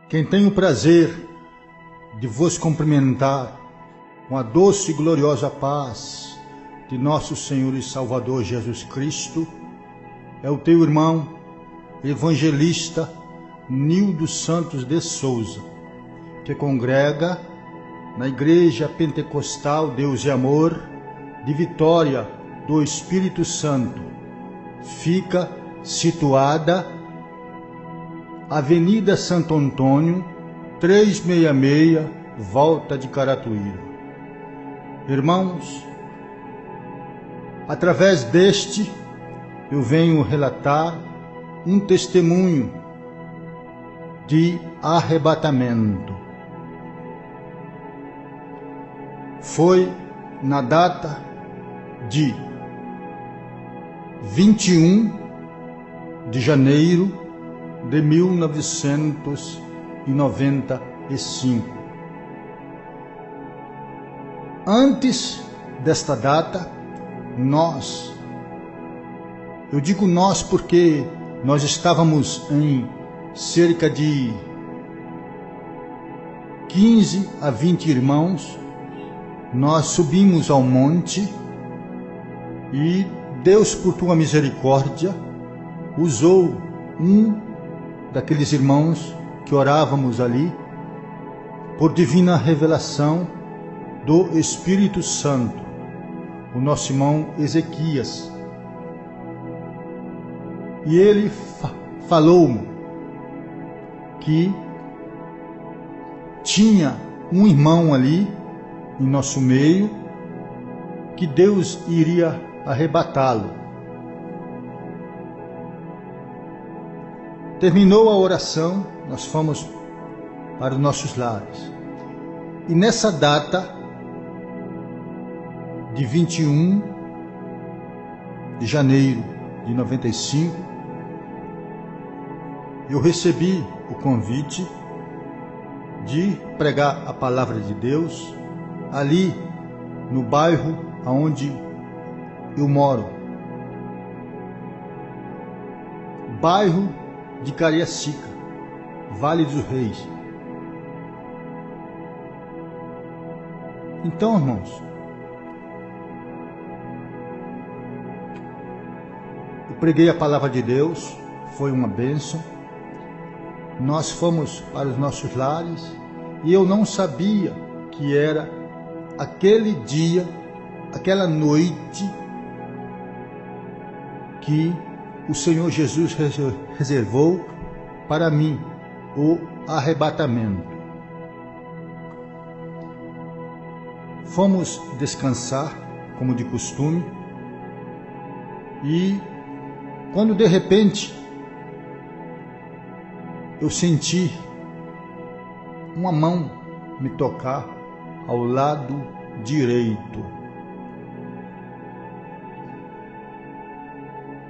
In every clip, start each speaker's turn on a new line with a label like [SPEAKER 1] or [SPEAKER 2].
[SPEAKER 1] Quem tem o prazer de vos cumprimentar com a doce e gloriosa paz de nosso Senhor e Salvador Jesus Cristo é o teu irmão, evangelista Nildo Santos de Souza, que congrega na Igreja Pentecostal Deus e Amor de Vitória do Espírito Santo. Fica situada Avenida Santo Antônio, 366, Volta de Caratuíra. Irmãos, através deste eu venho relatar um testemunho de arrebatamento. Foi na data de 21 de janeiro de 1995. Antes desta data, eu digo nós porque nós estávamos em cerca de 15 a 20 irmãos. Nós subimos ao monte e Deus, por tua misericórdia, usou um daqueles irmãos que orávamos ali, por divina revelação do Espírito Santo, o nosso irmão Ezequias. E ele falou-me que tinha um irmão ali em nosso meio, que Deus iria arrebatá-lo. Terminou a oração, nós fomos para os nossos lares. E nessa data de 21 de janeiro de 95, eu recebi o convite de pregar a palavra de Deus ali no bairro onde eu moro, bairro de Cariacica, Vale dos Reis. Então, irmãos, eu preguei a palavra de Deus, foi uma bênção. Nós fomos para os nossos lares e eu não sabia que era aquele dia, aquela noite, que o Senhor Jesus reservou para mim, o arrebatamento. Fomos descansar, como de costume, e quando de repente eu senti uma mão me tocar ao lado direito.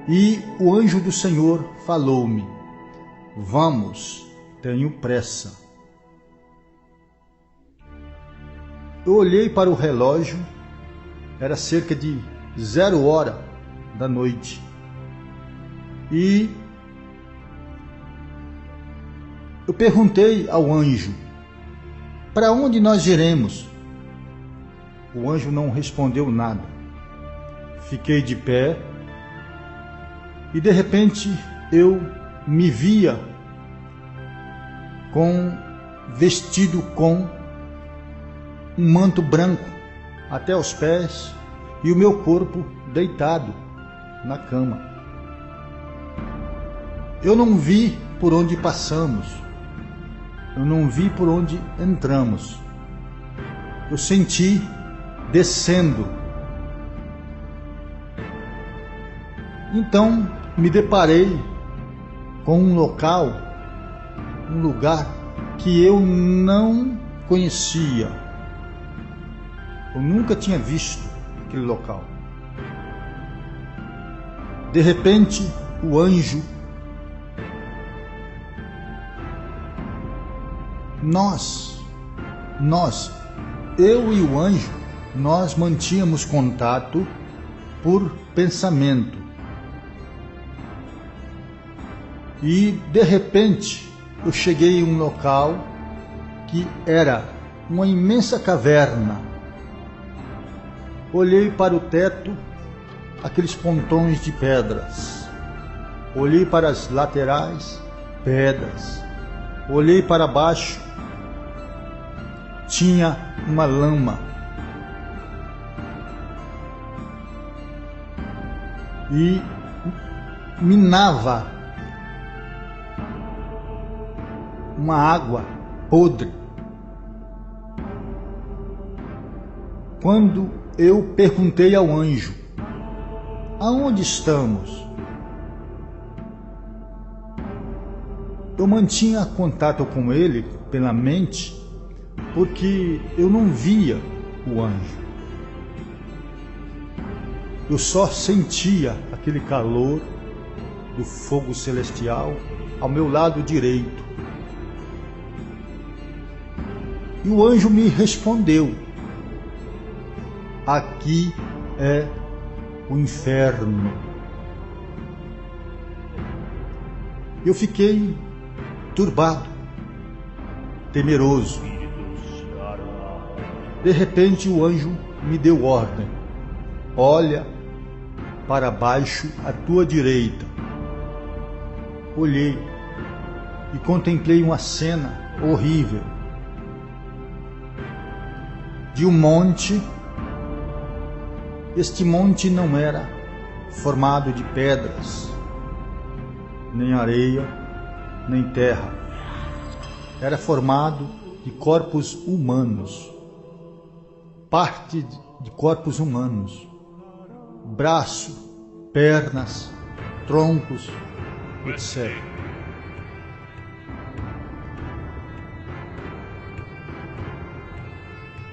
[SPEAKER 1] E o anjo do Senhor falou-me: vamos, tenho pressa. Eu olhei para o relógio, era cerca de 0h da noite. E eu perguntei ao anjo: para onde nós iremos? O anjo não respondeu nada. Fiquei de pé e de repente eu me via vestido com um manto branco até os pés e o meu corpo deitado na cama. Eu não vi por onde passamos, eu não vi por onde entramos. Eu senti descendo. Então me deparei com um lugar que eu não conhecia. Eu nunca tinha visto aquele local. De repente, o anjo, eu e o anjo, nós mantínhamos contato por pensamento. E de repente, eu cheguei em um local que era uma imensa caverna. Olhei para o teto, aqueles pontões de pedras. Olhei para as laterais, pedras. Olhei para baixo, tinha uma lama. E minava uma água podre. Quando eu perguntei ao anjo: aonde estamos? Eu mantinha contato com ele pela mente, porque eu não via o anjo. Eu só sentia aquele calor do fogo celestial ao meu lado direito. E o anjo me respondeu: aqui é o inferno. Eu fiquei turbado, temeroso. De repente o anjo me deu ordem: olha para baixo à tua direita. Olhei e contemplei uma cena horrível de um monte. Este monte não era formado de pedras, nem areia, nem terra. Era formado de corpos humanos, parte de corpos humanos, braço, pernas, troncos, etc.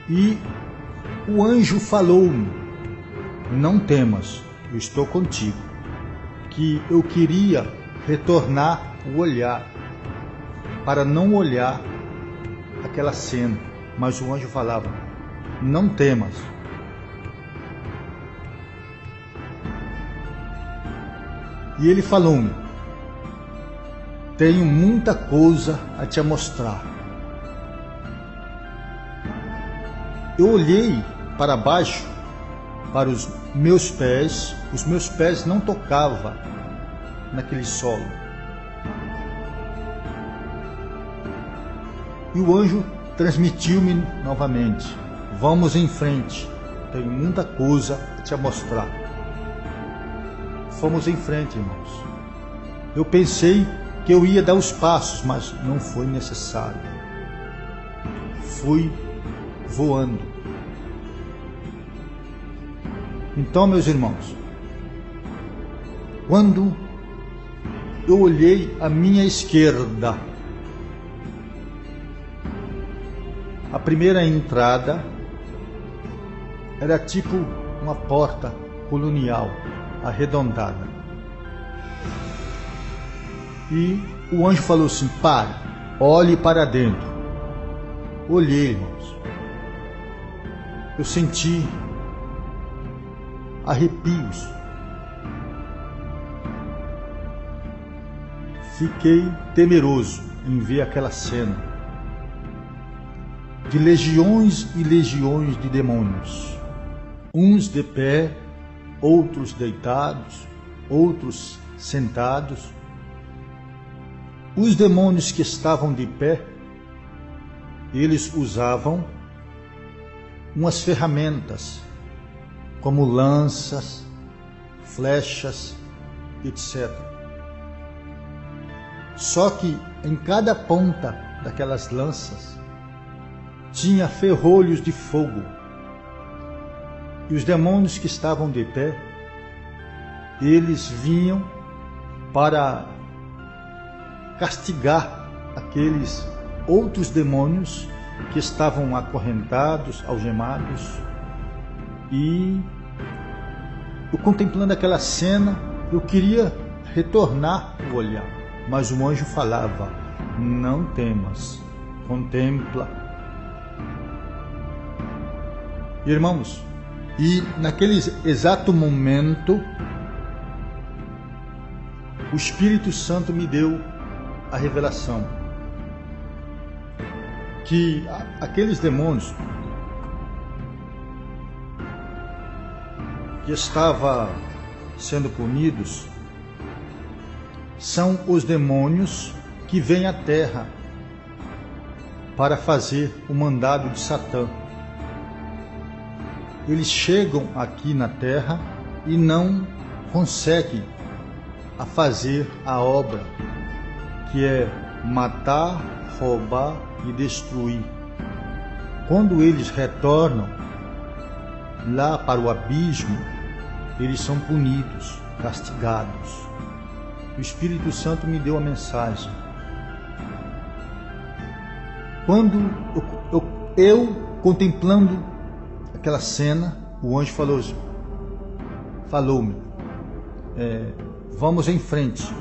[SPEAKER 1] E o anjo falou-me: não temas, eu estou contigo. Que eu queria retornar o olhar, para não olhar aquela cena, mas o anjo falava: não temas. E ele falou-me: tenho muita coisa a te mostrar. Eu olhei para baixo, para os meus pés não tocavam naquele solo. E o anjo transmitiu-me novamente: vamos em frente, tenho muita coisa a te mostrar. Fomos em frente, irmãos. Eu pensei que eu ia dar os passos, mas não foi necessário. Fui voando. Então, meus irmãos, quando eu olhei à minha esquerda, a primeira entrada era tipo uma porta colonial, arredondada. E o anjo falou assim: pare, olhe para dentro. Olhei, irmãos. Eu senti arrepios. Fiquei temeroso em ver aquela cena de legiões e legiões de demônios, uns de pé, outros deitados, outros sentados. Os demônios que estavam de pé, eles usavam umas ferramentas, como lanças, flechas, etc. Só que em cada ponta daquelas lanças tinha ferrolhos de fogo. E os demônios que estavam de pé, eles vinham para castigar aqueles outros demônios que estavam acorrentados, algemados. E eu, contemplando aquela cena, eu queria retornar o olhar, mas o anjo falava: não temas, contempla. Irmãos, e naquele exato momento, o Espírito Santo me deu a revelação: que aqueles demônios que estavam sendo punidos são os demônios que vêm à terra para fazer o mandado de Satã. Eles chegam aqui na terra e não conseguem a fazer a obra, que é matar, roubar e destruir. Quando eles retornam lá para o abismo, eles são punidos, castigados. O Espírito Santo me deu a mensagem. Quando eu contemplando aquela cena, o anjo falou-me, vamos em frente.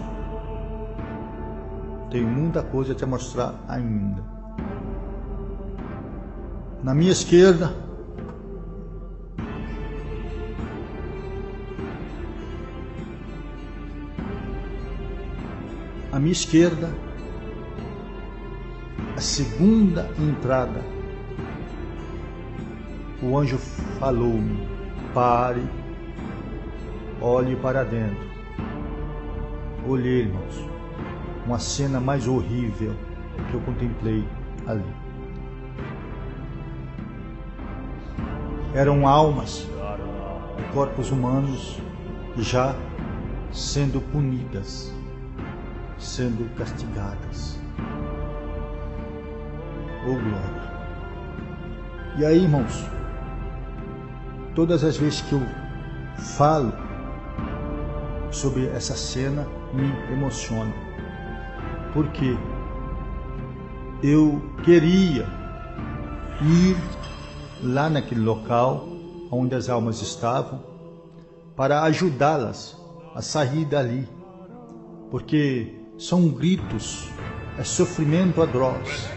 [SPEAKER 1] Tenho muita coisa a te mostrar ainda. Na minha esquerda, a segunda entrada, o anjo falou-me, pare, olhe para dentro. Olhei, irmãos, uma cena mais horrível que eu contemplei ali. Eram almas e corpos humanos já sendo punidas, sendo castigadas. Oh glória! E aí, irmãos, todas as vezes que eu falo sobre essa cena, me emociona, porque eu queria ir lá naquele local onde as almas estavam para ajudá-las a sair dali, porque são gritos, é sofrimento atroz,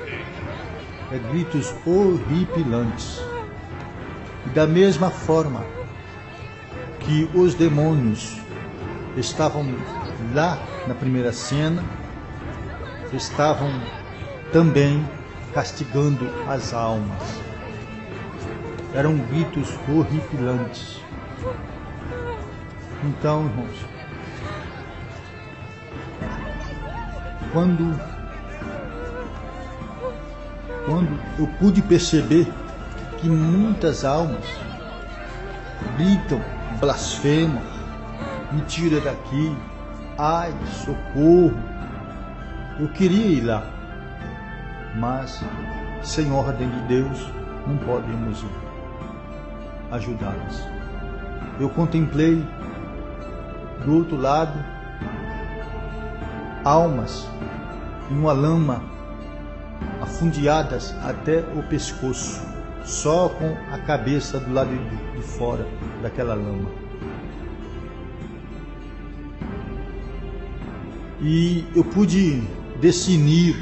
[SPEAKER 1] é gritos horripilantes. E da mesma forma que os demônios estavam lá na primeira cena, estavam também castigando as almas. Eram gritos horripilantes. Então, irmãos, quando eu pude perceber que muitas almas gritam, blasfemam, me tira daqui, ai, socorro, eu queria ir lá, mas sem ordem de Deus não podemos ajudá-las. Eu contemplei do outro lado almas em uma lama, afundeadas até o pescoço, só com a cabeça do lado de fora daquela lama. E eu pude discernir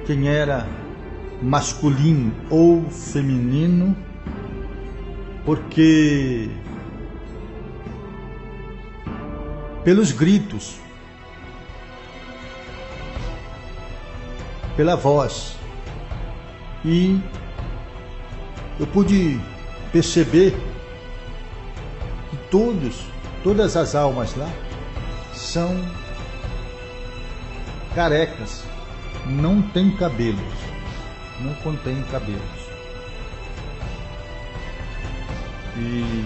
[SPEAKER 1] quem era masculino ou feminino, porque pelos gritos, pela voz, e eu pude perceber que todas as almas lá são carecas, não tem cabelos, não contém cabelos. E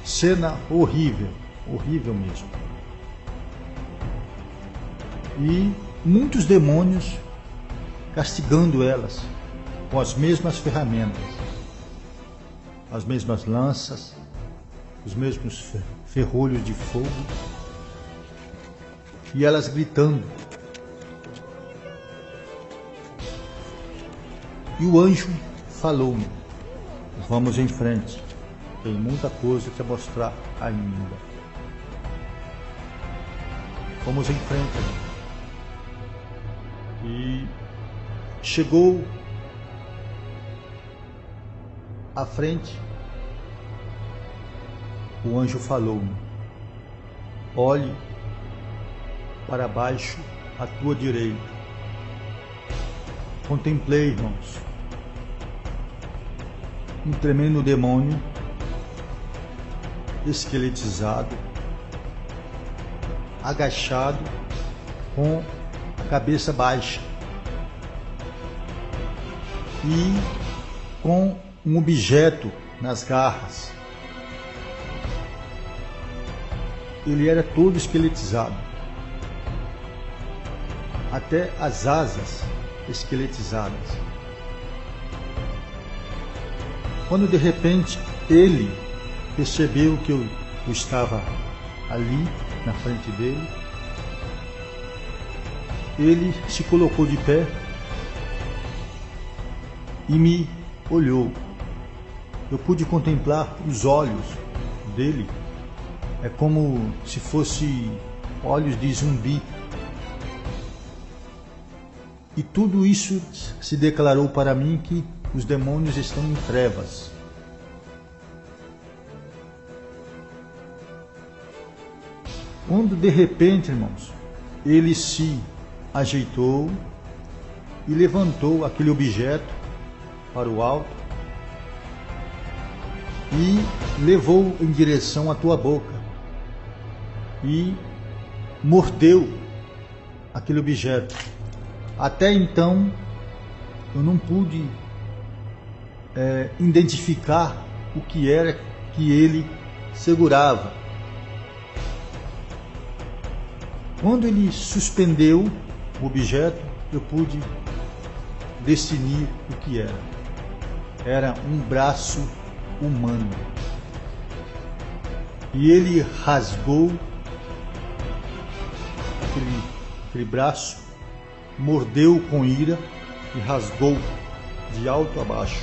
[SPEAKER 1] cena horrível, horrível mesmo. E muitos demônios castigando elas com as mesmas ferramentas, as mesmas lanças, os mesmos ferrolhos de fogo, e elas gritando. E o anjo falou-me, vamos em frente, tem muita coisa a mostrar ainda. Vamos em frente. E chegou à frente, o anjo falou-me, olhe para baixo à tua direita. contemplei, irmãos, um tremendo demônio esqueletizado, agachado, com a cabeça baixa e com um objeto nas garras. Ele era todo esqueletizado, até as asas esqueletizadas. Quando de repente ele percebeu que eu estava ali na frente dele, ele se colocou de pé e me olhou. Eu pude contemplar os olhos dele, é como se fosse olhos de zumbi. E tudo isso se declarou para mim que os demônios estão em trevas. Quando de repente, irmãos, ele se ajeitou e levantou aquele objeto para o alto e levou em direção à tua boca e mordeu aquele objeto. Até então eu não pude identificar o que era que ele segurava. Quando ele suspendeu o objeto, eu pude discernir o que era. Era um braço humano. E ele rasgou aquele braço, mordeu com ira e rasgou de alto a baixo.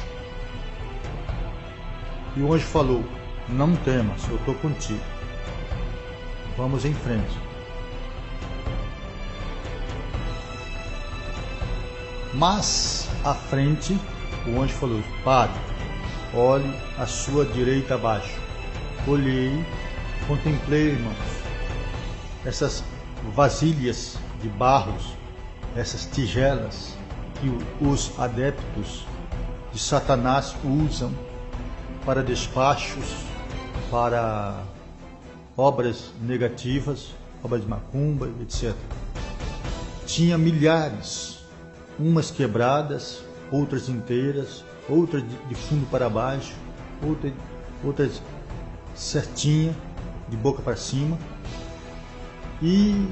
[SPEAKER 1] E o anjo falou: não temas, eu estou contigo. Vamos em frente. Mas à frente o anjo falou: pare, olhe à sua direita abaixo. Olhei, contemplei, irmãos, essas vasilhas de barros, essas tigelas que os adeptos de Satanás usam para despachos, para obras negativas, obras de macumba, etc. Tinha milhares, umas quebradas, outras inteiras, outras de fundo para baixo, outras certinha, de boca para cima. E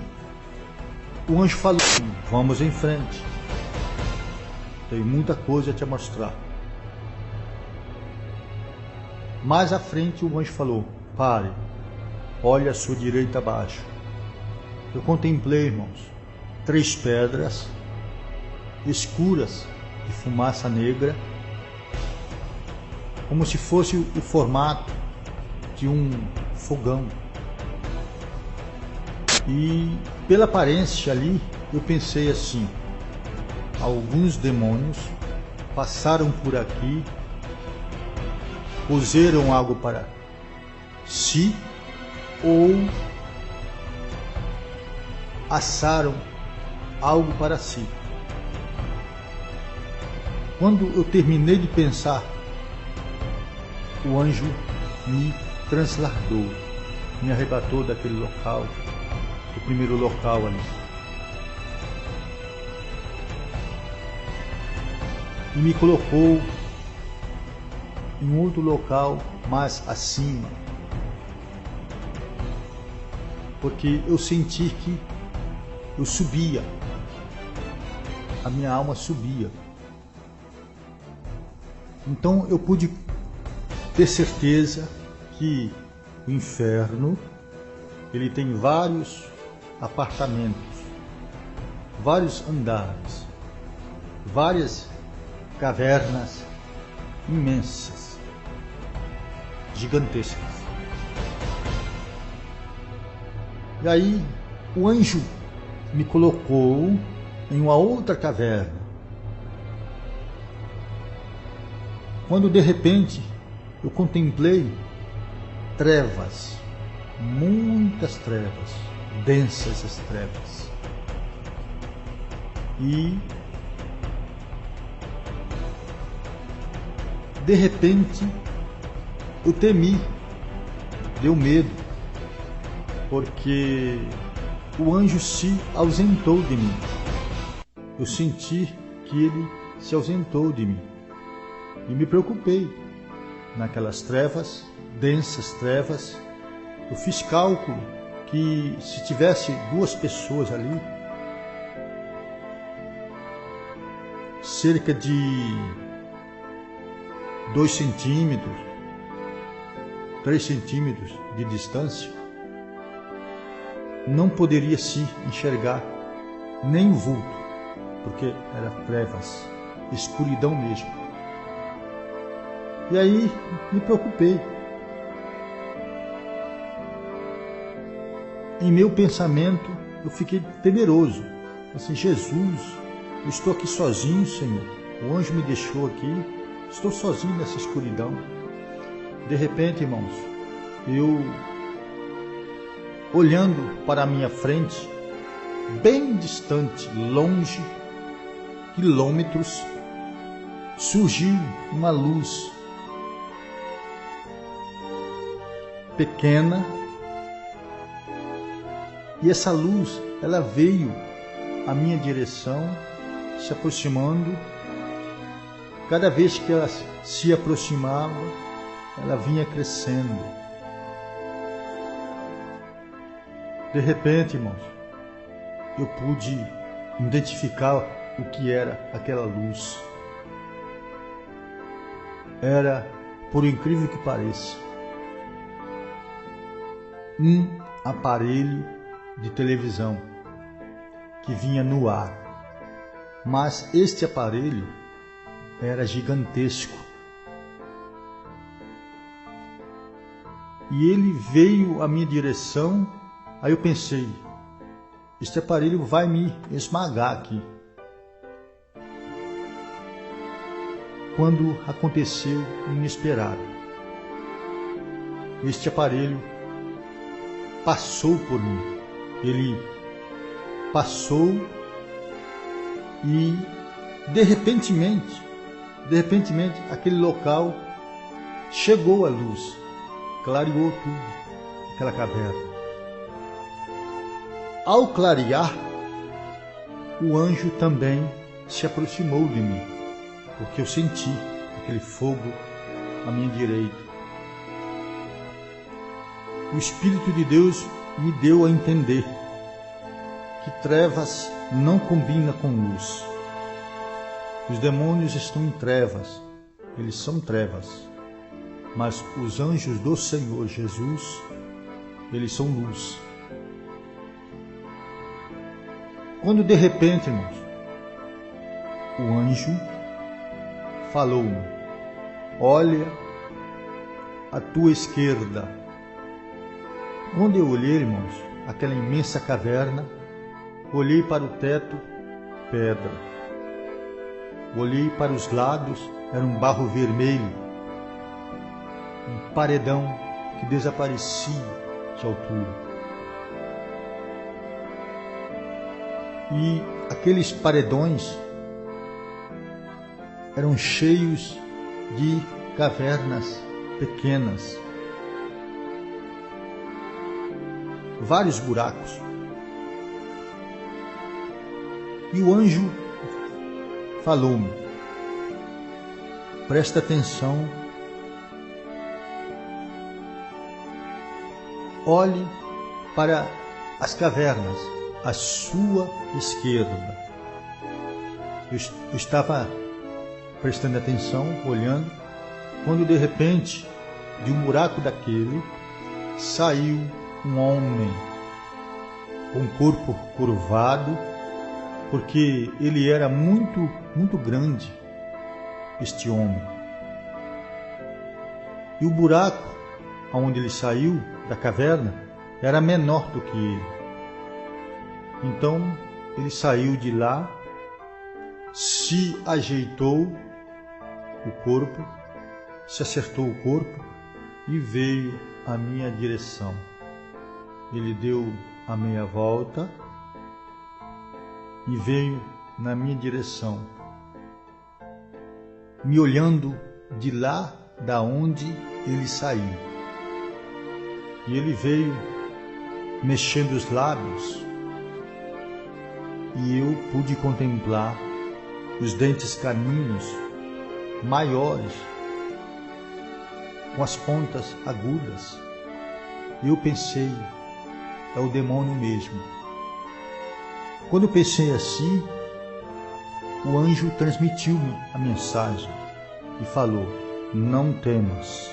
[SPEAKER 1] o anjo falou: vamos em frente, tem muita coisa a te mostrar. Mais à frente o anjo falou: pare, olhe à sua direita abaixo. Eu contemplei, irmãos, 3 pedras escuras de fumaça negra, como se fosse o formato de um fogão. E pela aparência ali, eu pensei assim: alguns demônios passaram por aqui, puseram algo para si ou assaram algo para si. Quando eu terminei de pensar, o anjo me transladou, me arrebatou daquele local, do primeiro local ali, e me colocou em um outro local mais acima, porque eu senti que eu subia, a minha alma subia. Então eu pude ter certeza que o inferno, ele tem vários apartamentos, vários andares, várias cavernas imensas, gigantescas. E aí o anjo me colocou em uma outra caverna. Quando de repente eu contemplei trevas, muitas trevas, densas as trevas. E De repente, eu temi, deu medo, porque o anjo se ausentou de mim. Eu senti que ele se ausentou de mim e me preocupei. Naquelas trevas, densas trevas, eu fiz cálculo que se tivesse 2 pessoas ali, cerca de 2 centímetros, 3 centímetros de distância, não poderia se enxergar nem o vulto, porque era trevas, escuridão mesmo. E aí me preocupei. Em meu pensamento eu fiquei temeroso. Assim, Jesus, eu estou aqui sozinho, Senhor. O anjo me deixou aqui, estou sozinho nessa escuridão. De repente, irmãos, eu, olhando para a minha frente, bem distante, longe, quilômetros, surgiu uma luz pequena, e essa luz, ela veio à minha direção, se aproximando. Cada vez que ela se aproximava, ela vinha crescendo. De repente, irmãos, eu pude identificar o que era aquela luz. Era, por incrível que pareça, um aparelho de televisão que vinha no ar. Mas este aparelho era gigantesco. E ele veio à minha direção. Aí eu pensei, este aparelho vai me esmagar aqui. Quando aconteceu o inesperado, este aparelho passou por mim. Ele passou e de repentemente, aquele local chegou a luz, clareou tudo, aquela caverna. Ao clarear, o anjo também se aproximou de mim, porque eu senti aquele fogo à minha direita. O Espírito de Deus me deu a entender que trevas não combina com luz. Os demônios estão em trevas, eles são trevas, mas os anjos do Senhor Jesus, eles são luz. Quando de repente, irmãos, o anjo falou-me: olha à tua esquerda. Quando eu olhei, irmãos, aquela imensa caverna, olhei para o teto, pedra. Olhei para os lados, era um barro vermelho, um paredão que desaparecia de altura. E aqueles paredões eram cheios de cavernas pequenas, vários buracos. E o anjo falou-me: presta atenção, olhe para as cavernas à sua esquerda. Eu estava prestando atenção, olhando, quando de repente, de um buraco daquele, saiu um homem com o corpo curvado, porque ele era muito grande, este homem. E o buraco onde ele saiu da caverna era menor do que ele. Então ele saiu de lá, se ajeitou o corpo, se acertou o corpo e veio à minha direção. Ele deu a meia volta e veio na minha direção, me olhando de lá da onde ele saiu. E ele veio mexendo os lábios e eu pude contemplar os dentes caninos maiores, com as pontas agudas. E eu pensei, é o demônio mesmo. Quando eu pensei assim, o anjo transmitiu-me a mensagem e falou: não temas,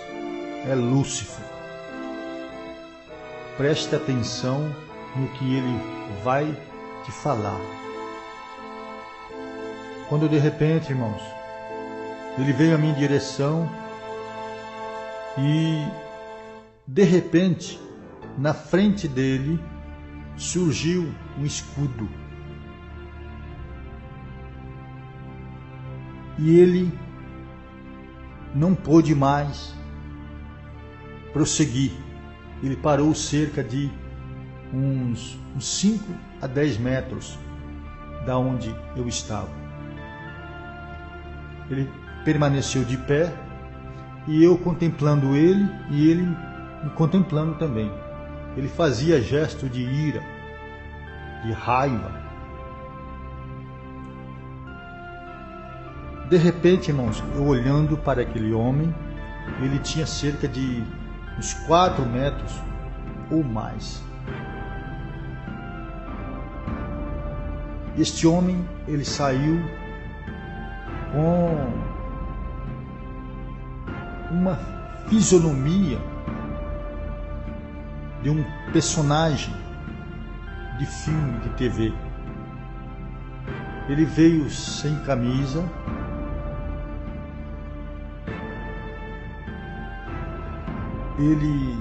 [SPEAKER 1] é Lúcifer. Preste atenção no que ele vai te falar. Quando de repente, irmãos, ele veio à minha direção e de repente, na frente dele, surgiu um escudo. E ele não pôde mais prosseguir. Ele parou cerca de uns 5 a 10 metros da onde eu estava. Ele permaneceu de pé e eu contemplando ele e ele me contemplando também. Ele fazia gesto de ira, de raiva. De repente, irmãos, eu olhando para aquele homem, ele tinha cerca de uns 4 metros ou mais. Este homem, ele saiu com uma fisionomia de um personagem de filme, de TV. Ele veio sem camisa, ele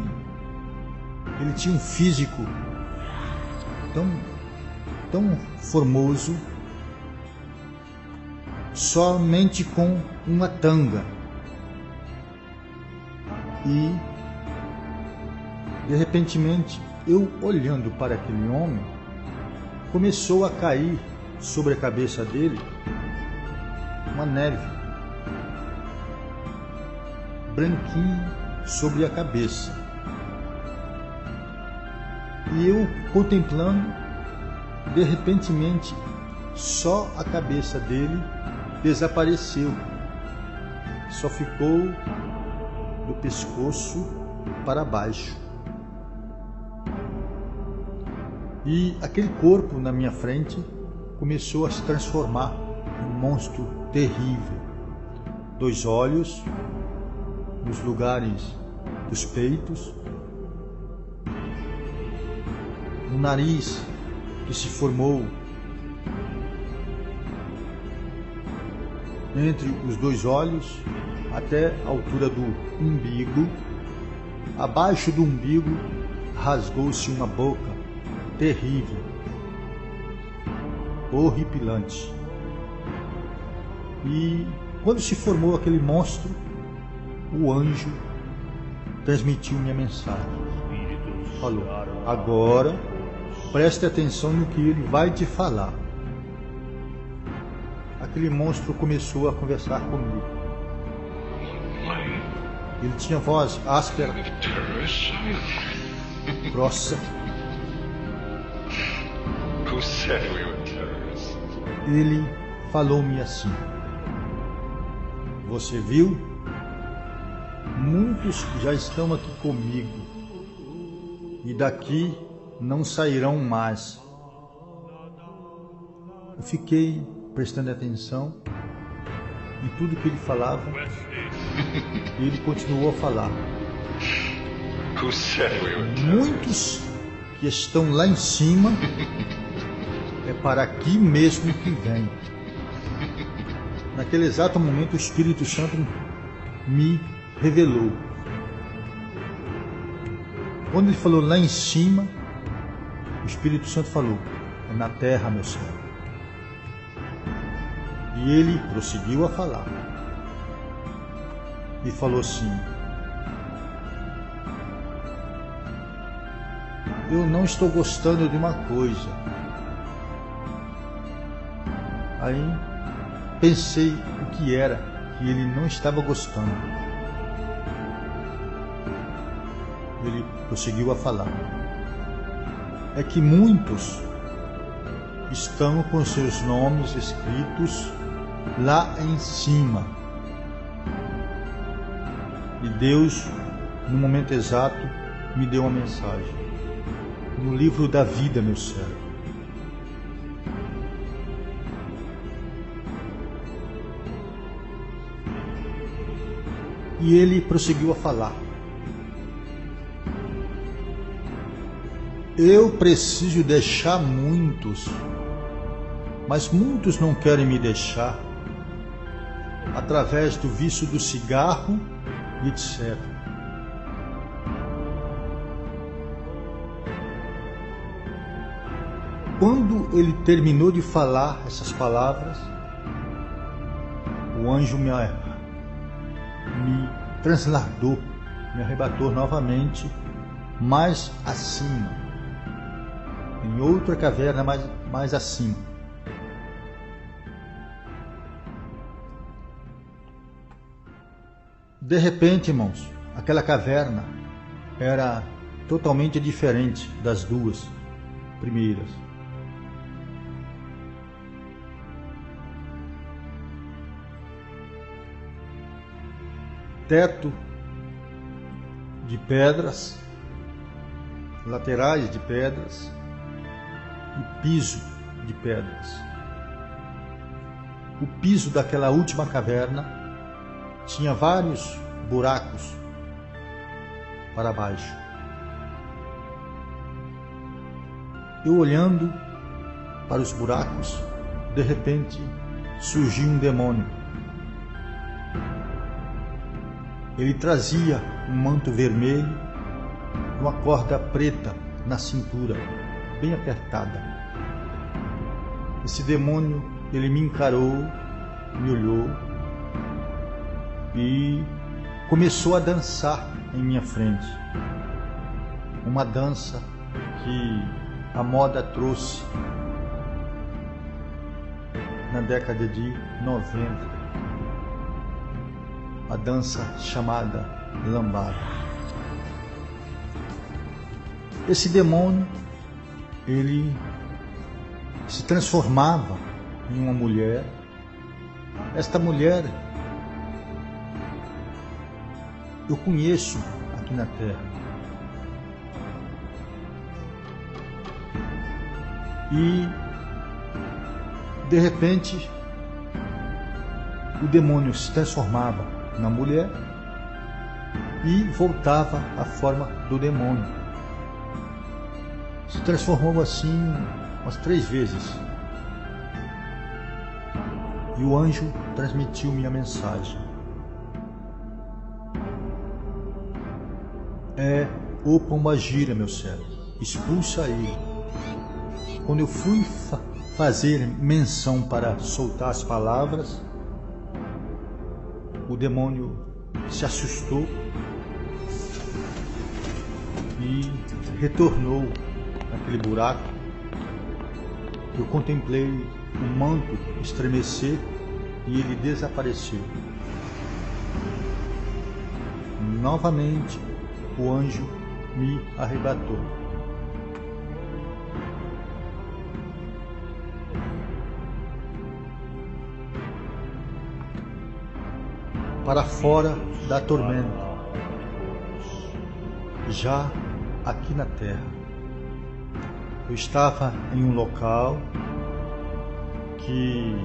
[SPEAKER 1] tinha um físico tão formoso, somente com uma tanga. E de repentemente, eu olhando para aquele homem, começou a cair sobre a cabeça dele uma neve branquinha sobre a cabeça. E eu contemplando, de repentemente, só a cabeça dele desapareceu. Só ficou do pescoço para baixo. E aquele corpo na minha frente começou a se transformar em um monstro terrível. 2 olhos nos lugares dos peitos, um nariz que se formou entre os 2 olhos até a altura do umbigo. Abaixo do umbigo rasgou-se uma boca terrível, horripilante. E quando se formou aquele monstro, o anjo transmitiu minha mensagem. Falou: agora preste atenção no que ele vai te falar. Aquele monstro começou a conversar comigo. Ele tinha voz áspera, grossa. Ele falou-me assim: você viu? Muitos já estão aqui comigo e daqui não sairão mais. Eu fiquei prestando atenção em tudo que ele falava e ele continuou a falar. Muitos que estão lá em cima é para aqui mesmo que vem. Naquele exato momento o Espírito Santo me revelou. Quando ele falou lá em cima, o Espírito Santo falou: é na terra, meu Senhor. E ele prosseguiu a falar. E falou assim: eu não estou gostando de uma coisa. Aí pensei o que era. e ele não estava gostando. Ele prosseguiu a falar: é que muitos estão com seus nomes escritos lá em cima. E Deus, no momento exato, me deu uma mensagem. No livro da vida, meu servo. E ele prosseguiu a falar: eu preciso deixar muitos, mas muitos não querem me deixar, através do vício do cigarro e etc. Quando ele terminou de falar essas palavras, o anjo me transladou, me arrebatou novamente, mais acima, em outra caverna mais acima. De repente, irmãos, aquela caverna era totalmente diferente das duas primeiras. Teto de pedras, laterais de pedras e piso de pedras. O piso daquela última caverna tinha vários buracos para baixo. Eu olhando para os buracos, de repente surgiu um demônio. Ele trazia um manto vermelho, uma corda preta na cintura, bem apertada. Esse demônio, ele me encarou, me olhou e começou a dançar em minha frente. Uma dança que a moda trouxe na década de 90. A dança chamada lambada. Esse demônio, ele se transformava em uma mulher. Esta mulher eu conheço aqui na Terra. E de repente o demônio se transformava na mulher e voltava à forma do demônio. Se transformou assim umas 3 vezes. E o anjo transmitiu minha mensagem. É o pombagira, meu servo, expulsa ele. Quando eu fui fazer menção para soltar as palavras, o demônio se assustou e retornou naquele buraco. Eu contemplei o manto estremecer e ele desapareceu. Novamente, o anjo me arrebatou. Para fora da tormenta, já aqui na terra. Eu estava em um local que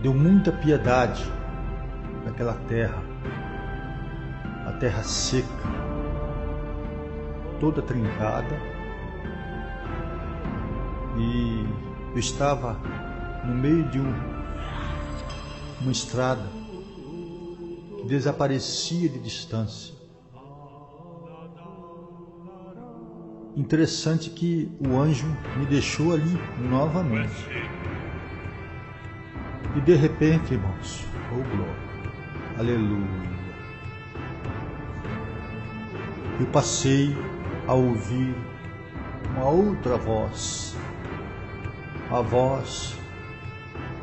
[SPEAKER 1] deu muita piedade naquela terra, a terra seca, toda trincada, e eu estava no meio de uma estrada que desaparecia de distância. Interessante que o anjo me deixou ali novamente. E de repente, irmãos, oh glória, aleluia, eu passei a ouvir uma outra voz, a voz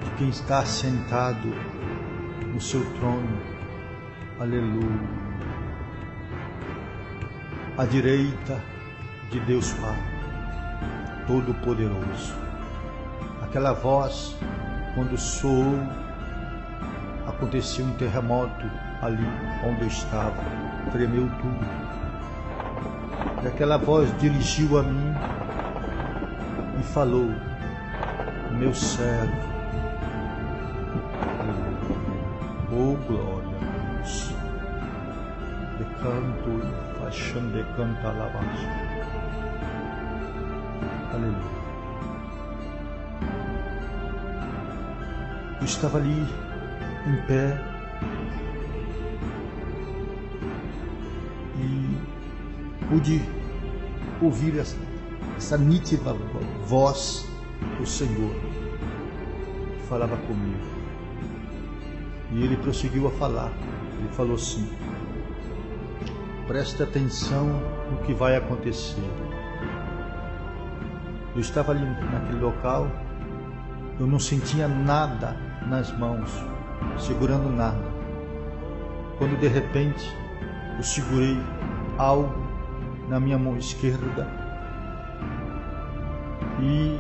[SPEAKER 1] de quem está sentado no seu trono. Aleluia. À direita de Deus Pai Todo-Poderoso. Aquela voz, quando soou, aconteceu um terremoto ali onde eu estava, tremeu tudo. E aquela voz dirigiu a mim e falou: meu servo. Oh, glória a Deus. De canto e faixão de canta alabança. Aleluia. Eu estava ali em pé e pude ouvir essa nítida voz do Senhor que falava comigo. E ele prosseguiu a falar. Ele falou assim: preste atenção no que vai acontecer. Eu estava ali naquele local, eu não sentia nada nas mãos, segurando nada. Quando de repente eu segurei algo na minha mão esquerda e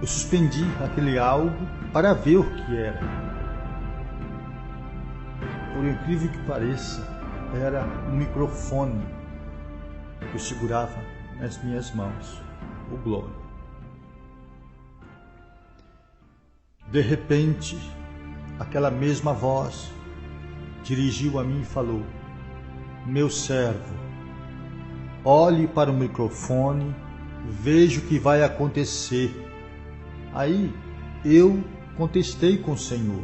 [SPEAKER 1] eu suspendi aquele algo para ver o que era. Por incrível que pareça, era um microfone que eu segurava nas minhas mãos. O glória. De repente, aquela mesma voz dirigiu a mim e falou: meu servo, olhe para o microfone, veja o que vai acontecer. Aí eu contestei com o Senhor.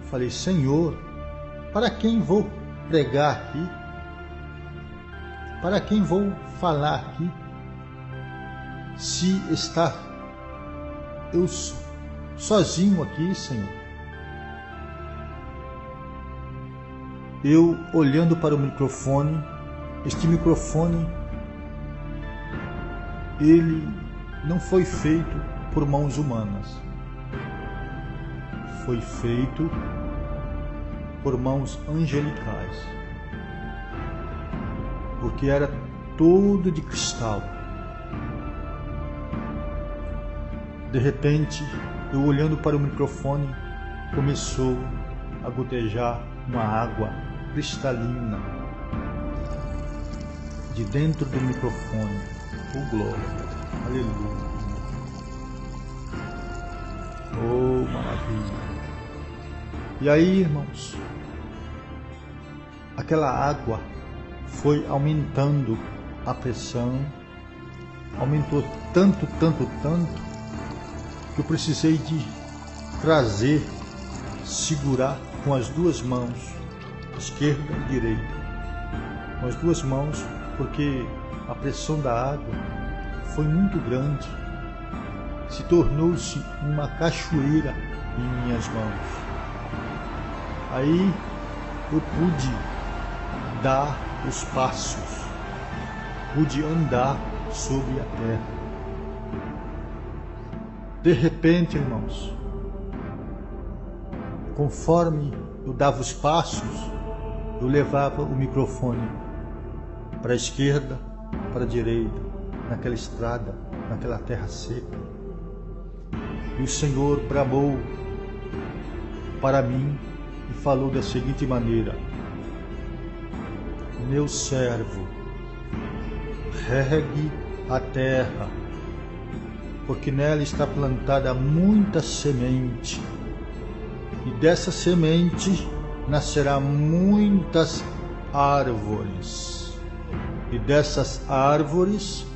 [SPEAKER 1] Falei: Senhor, para quem vou pregar aqui? Para quem vou falar aqui? Se está eu sozinho aqui, Senhor. Eu olhando para o microfone, este microfone, ele não foi feito por mãos humanas. Foi feito por mãos angelicais. Porque era todo de cristal. De repente, eu olhando para o microfone, começou a gotejar uma água cristalina de dentro do microfone. Oh, glória! Aleluia! Oh, maravilha! E aí, irmãos, aquela água foi aumentando a pressão, aumentou tanto, que eu precisei de trazer, segurar com as duas mãos, esquerda e direita, com as duas mãos, porque a pressão da água foi muito grande, se tornou-se uma cachoeira em minhas mãos. Aí eu pude dar os passos, pude andar sobre a terra. De repente, irmãos, conforme eu dava os passos, eu levava o microfone para a esquerda, para a direita, naquela estrada, naquela terra seca. E o Senhor bramou para mim e falou da seguinte maneira: meu servo, regue a terra, porque nela está plantada muita semente, e dessa semente nascerá muitas árvores, e dessas árvores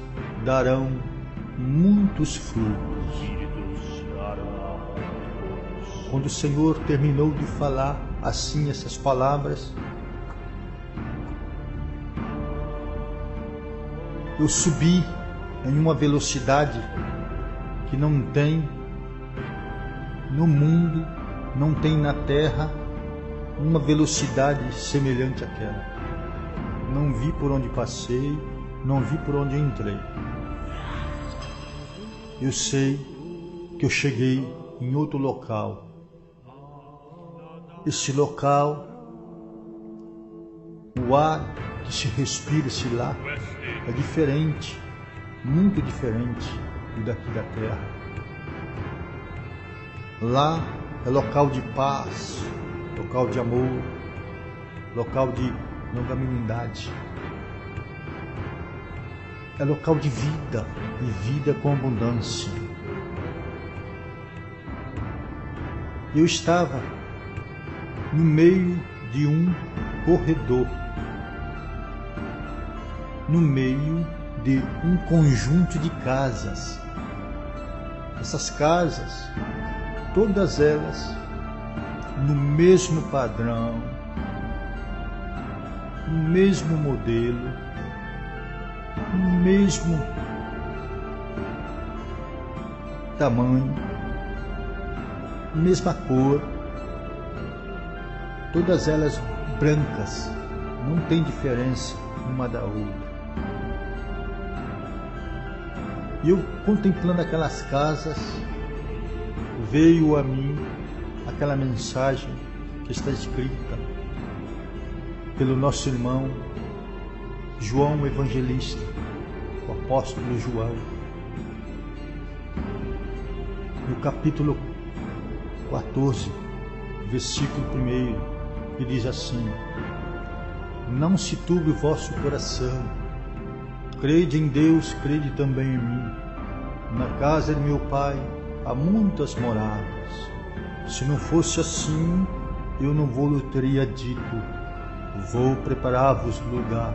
[SPEAKER 1] darão muitos frutos. Quando o Senhor terminou de falar assim essas palavras, eu subi em uma velocidade que não tem no mundo, não tem na terra, uma velocidade semelhante àquela. Não vi por onde passei, não vi por onde entrei. Eu sei que eu cheguei em outro local, esse local, o ar que se respira-se lá é diferente, muito diferente do daqui da terra. Lá é local de paz, local de amor, local de longanimidade. É local de vida, e vida com abundância. Eu estava no meio de um corredor, no meio de um conjunto de casas. Essas casas, todas elas no mesmo padrão, no mesmo modelo, no mesmo tamanho, mesma cor, todas elas brancas, não tem diferença uma da outra. E eu, contemplando aquelas casas, veio a mim aquela mensagem que está escrita pelo nosso irmão João Evangelista, o apóstolo João, no capítulo 14, versículo 1, que diz assim: não se turbe o vosso coração, crede em Deus, crede também em mim. Na casa de meu pai há muitas moradas. Se não fosse assim, eu não vou teria dito: vou preparar-vos lugar.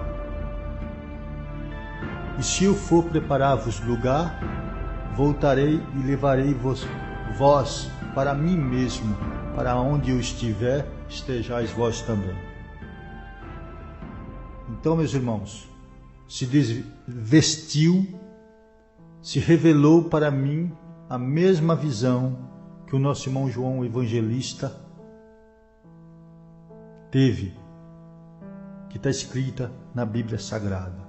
[SPEAKER 1] E se eu for preparar-vos lugar, voltarei e levarei vós para mim mesmo, para onde eu estiver, estejais vós também. Então, meus irmãos, se desvestiu, se revelou para mim a mesma visão que o nosso irmão João Evangelista teve, que está escrita na Bíblia Sagrada.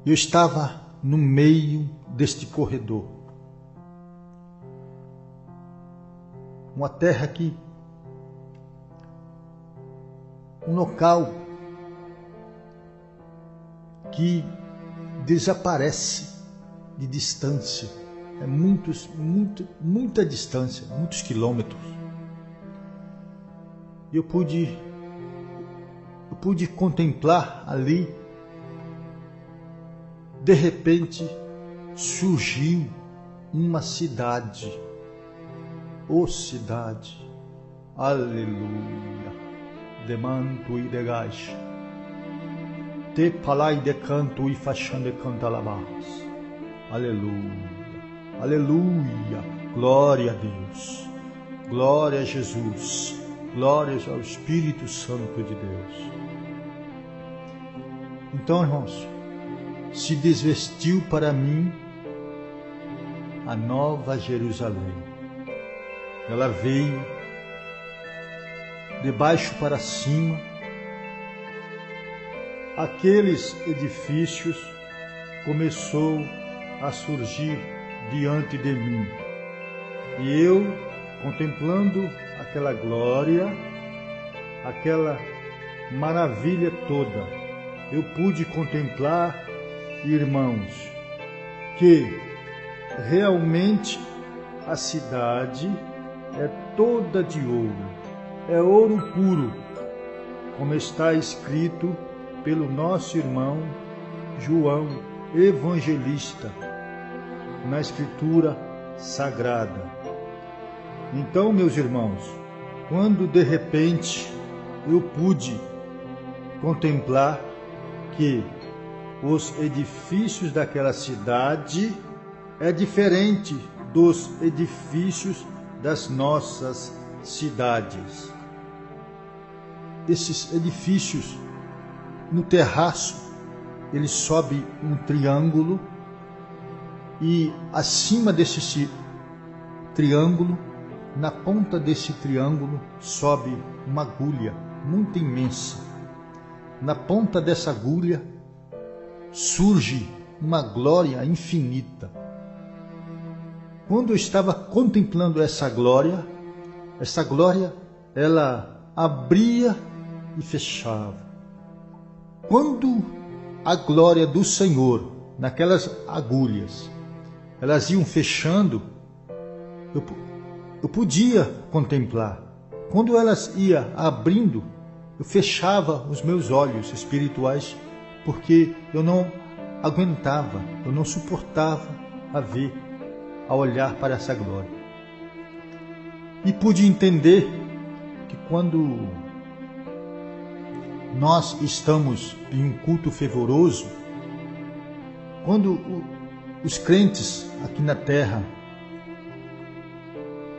[SPEAKER 1] Eu estava no meio deste corredor, uma terra aqui, um local que desaparece de distância, é muita distância, muitos quilômetros. Eu pude contemplar ali. De repente surgiu uma cidade, cidade, aleluia, de manto e de gás, te palai de canto e faixão de cantalabás, aleluia, aleluia, glória a Deus, glória a Jesus, glórias ao Espírito Santo de Deus. Então, irmãos, se desvestiu para mim a nova Jerusalém. Ela veio de baixo para cima. Aqueles edifícios começou a surgir diante de mim. E eu, contemplando aquela glória, aquela maravilha toda, eu pude contemplar, irmãos, que realmente a cidade é toda de ouro, é ouro puro, como está escrito pelo nosso irmão João Evangelista na Escritura Sagrada. Então, meus irmãos, quando de repente eu pude contemplar que os edifícios daquela cidade é diferente dos edifícios das nossas cidades. Esses edifícios, no terraço, ele sobe um triângulo e acima desse triângulo, na ponta desse triângulo, sobe uma agulha muito imensa. Na ponta dessa agulha surge uma glória infinita. quando eu estava contemplando essa glória, ela abria e fechava. Quando a glória do Senhor, naquelas agulhas, elas iam fechando, eu podia contemplar. Quando elas iam abrindo, eu fechava os meus olhos espirituais, porque eu não aguentava, eu não suportava a olhar para essa glória. E pude entender que quando nós estamos em um culto fervoroso, quando os crentes aqui na terra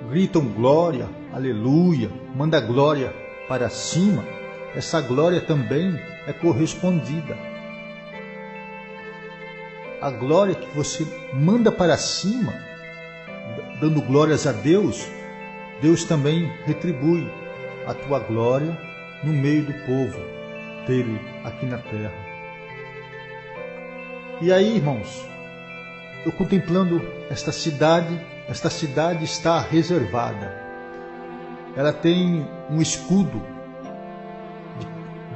[SPEAKER 1] gritam glória, aleluia, manda glória para cima, essa glória também é correspondida. A glória que você manda para cima, dando glórias a Deus, Deus também retribui a tua glória no meio do povo dele aqui na terra. E aí, irmãos, eu contemplando esta cidade está reservada. Ela tem um escudo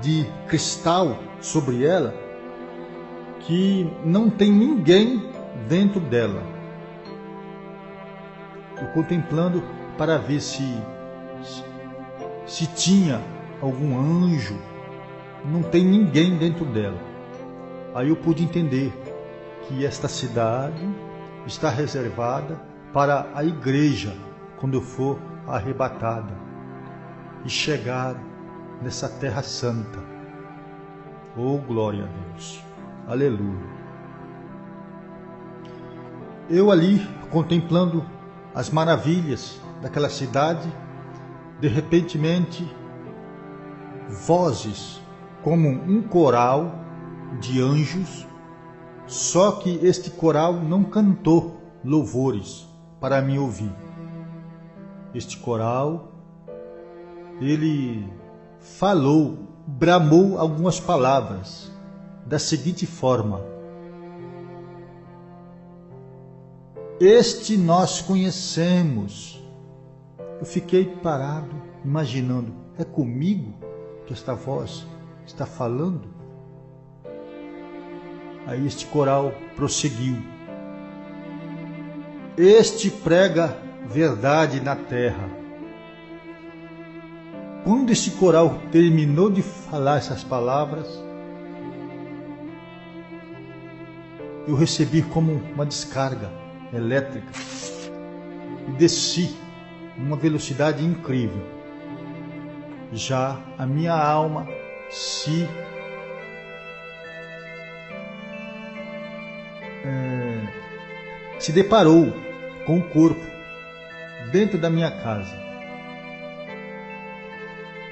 [SPEAKER 1] de cristal sobre ela, que não tem ninguém dentro dela. Eu contemplando para ver se tinha algum anjo. Não tem ninguém dentro dela. Aí eu pude entender que esta cidade está reservada para a igreja quando eu for arrebatada e chegar nessa terra santa. Oh, glória a Deus! Aleluia! Eu ali contemplando as maravilhas daquela cidade, de repentemente vozes como um coral de anjos, só que este coral não cantou louvores para me ouvir. Este coral, ele bramou algumas palavras da seguinte forma: este nós conhecemos. Eu fiquei parado, imaginando, é comigo que esta voz está falando? Aí este coral prosseguiu: este prega verdade na terra. Quando esse coral terminou de falar essas palavras, eu recebi como uma descarga elétrica e desci numa velocidade incrível. Já a minha alma se deparou com o corpo dentro da minha casa.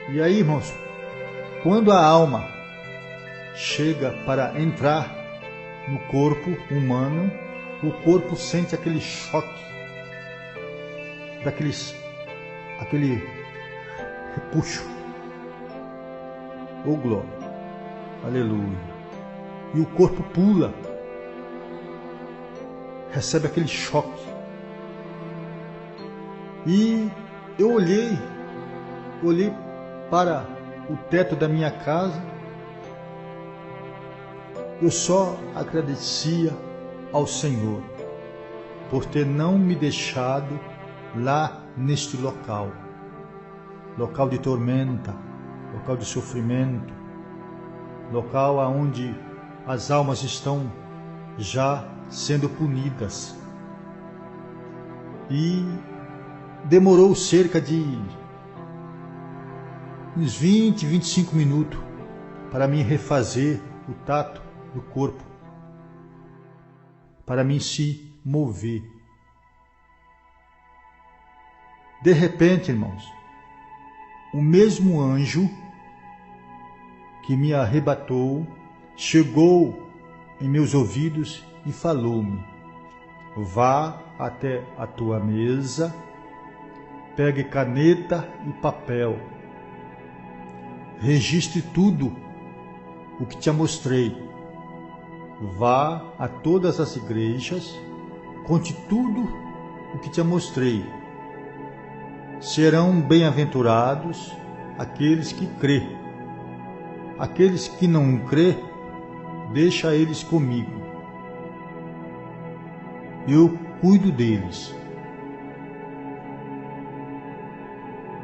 [SPEAKER 1] E aí, irmãos, quando a alma chega para entrar no corpo humano, o corpo sente aquele choque, aquele repuxo. Oh, glória! Aleluia! E o corpo pula, recebe aquele choque. E eu olhei para o teto da minha casa. Eu só agradecia ao Senhor por ter não me deixado lá neste local de tormenta, local de sofrimento, local onde as almas estão já sendo punidas. E demorou cerca de uns 20, 25 minutos para mim refazer o tato do corpo, para mim se mover. De repente, irmãos, o mesmo anjo que me arrebatou chegou em meus ouvidos e falou-me: vá até a tua mesa, pegue caneta e papel, registre tudo o que te mostrei, vá a todas as igrejas, conte tudo o que te mostrei. Serão bem-aventurados aqueles que crê. Aqueles que não crê, deixa eles comigo. Eu cuido deles.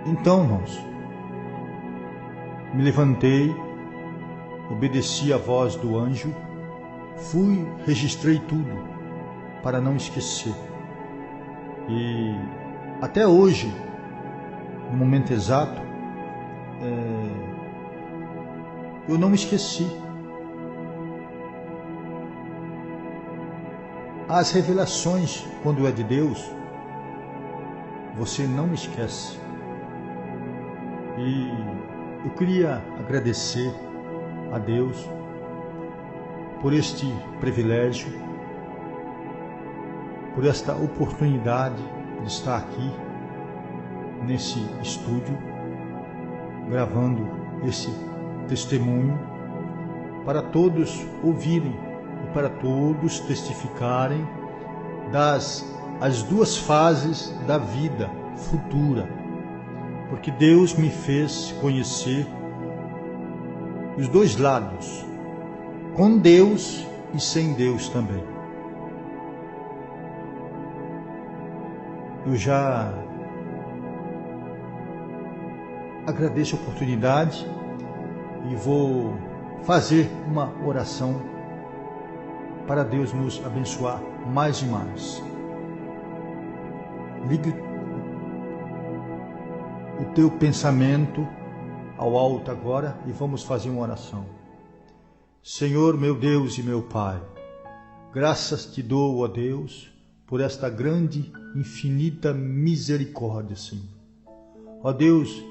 [SPEAKER 1] Então, irmãos, me levantei, obedeci à voz do anjo, registrei tudo para não esquecer. E até hoje, no momento exato, eu não me esqueci. As revelações, quando é de Deus, você não esquece. E eu queria agradecer a Deus por este privilégio, por esta oportunidade de estar aqui nesse estúdio, gravando esse testemunho para todos ouvirem e para todos testificarem as duas fases da vida futura, porque Deus me fez conhecer os dois lados, com Deus e sem Deus também. Eu já agradeço a oportunidade e vou fazer uma oração para Deus nos abençoar mais e mais. Ligue o teu pensamento ao alto agora e vamos fazer uma oração. Senhor, meu Deus e meu Pai, graças te dou, ó Deus, por esta grande, infinita misericórdia, Senhor. Ó Deus,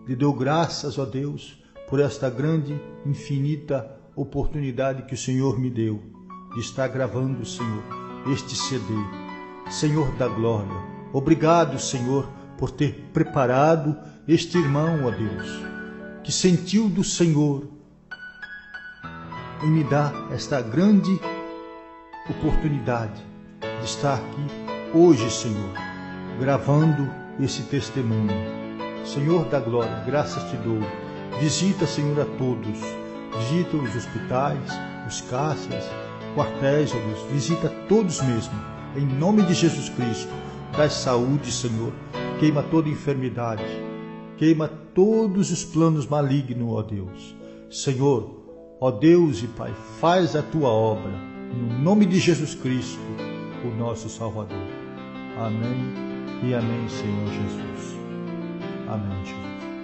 [SPEAKER 1] lhe dou graças, ó Deus, por esta grande, infinita oportunidade que o Senhor me deu de estar gravando, Senhor, este CD. Senhor da glória, obrigado, Senhor, por ter preparado este irmão, ó Deus, que sentiu do Senhor em me dar esta grande oportunidade de estar aqui hoje, Senhor, gravando esse testemunho. Senhor da glória, graças te dou. Visita, Senhor, a todos. Visita os hospitais, os caixas, quartéis, ó Deus. Visita todos mesmo. Em nome de Jesus Cristo, dá saúde, Senhor. Queima toda enfermidade. Queima todos os planos malignos, ó Deus. Senhor, ó Deus e Pai, faz a tua obra. No nome de Jesus Cristo, o nosso Salvador. Amém e amém, Senhor Jesus. Amém, Jesus.